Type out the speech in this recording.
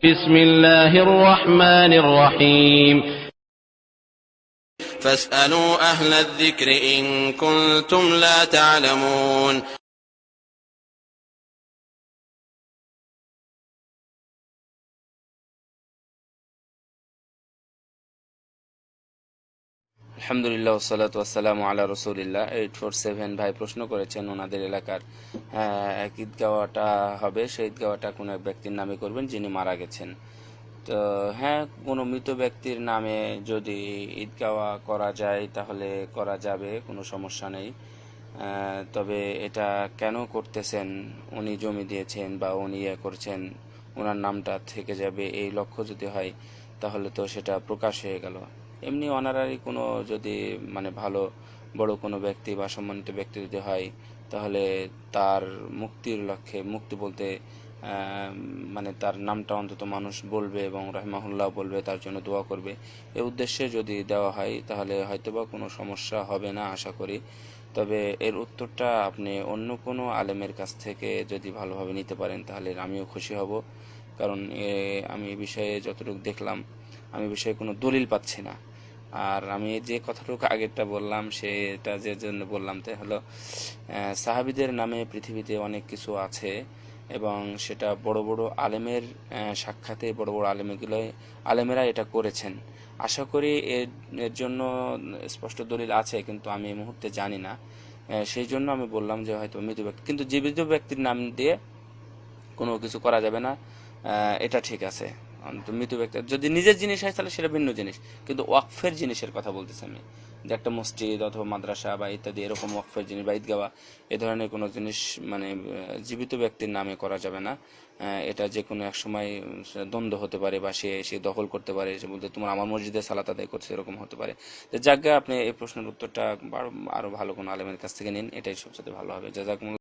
بسم الله الرحمن الرحيم فاسألوا أهل الذكر إن كنتم لا تعلمون আলহামদুলিল্লাহ ওয়াসসালাতু ওয়াসসালামু আলা রাসূলিল্লাহ। 847 ভাই প্রশ্ন করেছেন ওনাদের এলাকার এক ঈদগাহটা হবে, সেই ঈদগাহটা কোনো এক ব্যক্তির নামে করবেন যিনি মারা গেছেন। তো হ্যাঁ, কোনো মৃত ব্যক্তির নামে যদি ঈদগাহ করা যায় তাহলে করা যাবে, কোনো সমস্যা নেই। তবে এটা কেন করতেছেন, উনি জমি দিয়েছেন বা উনি করছেন, ওনার নামটা থেকে যাবে এই লক্ষ্য যদি হয় তাহলে তো সেটা প্রকাশ হয়ে গেল। এমনি অনারারি কোনো যদি মানে ভালো বড় কোনো ব্যক্তি বা সম্মানিত ব্যক্তি যদি হয় তাহলে তার মুক্তির লক্ষ্যে, মুক্তি বলতে মানে তার নামটা অন্তত মানুষ বলবে এবং রাহিমাহুল্লাহ বলবে, তার জন্য দোয়া করবে, এই উদ্দেশ্যে যদি দেওয়া হয় তাহলে হয়তোবা কোনো সমস্যা হবে না আশা করি। তবে এর উত্তরটা আপনি অন্য কোনো আলেমের কাছ থেকে যদি ভালোভাবে নিতে পারেন তাহলে আমিও খুশি হব। কারণ আমি এই বিষয়ে যতটুকু দেখলাম, আমি বিষয়ে কোনো দলিল পাচ্ছি না। আর আমি যে কথাটুকু আগেরটা বললাম সেটা যে জন্য বললাম তা হলো সাহাবীদের নামে পৃথিবীতে অনেক কিছু আছে এবং সেটা বড় বড় আলেমের সাক্ষাতে বড় বড় আলেমেরা এটা করেছেন। আশা করি এর এর জন্য স্পষ্ট দলিল আছে, কিন্তু আমি এই মুহূর্তে জানি না। সেই জন্য আমি বললাম যে হয়তো মৃত ব্যক্তি, কিন্তু জীবিত ব্যক্তির নাম দিয়ে কোনো কিছু করা যাবে না, এটা ঠিক আছে। মৃত ব্যক্তি যদি নিজের জিনিস হয় তাহলে সেটা ভিন্ন জিনিস, কিন্তু ওয়াকফের জিনিসের কথা বলতেছি আমি, যে একটা মসজিদ অথবা মাদ্রাসা বা ইত্যাদি এরকম ওয়াকফের জিনিস বা ঈদগাহ এ ধরনের কোনো জিনিস মানে জীবিত ব্যক্তির নামে করা যাবে না। এটা যে কোনো এক সময় দ্বন্দ্ব হতে পারে বা সে দখল করতে পারে, সে বলতে তোমার আমার মসজিদে সালাত আদায় করছে, এরকম হতে পারে। তো যাক, আপনি এই প্রশ্নের উত্তরটা আরো ভালো কোনো আলেমের কাছ থেকে নিন, এটাই সবচেয়ে ভালো হবে। জাযাকুমুল্লাহ।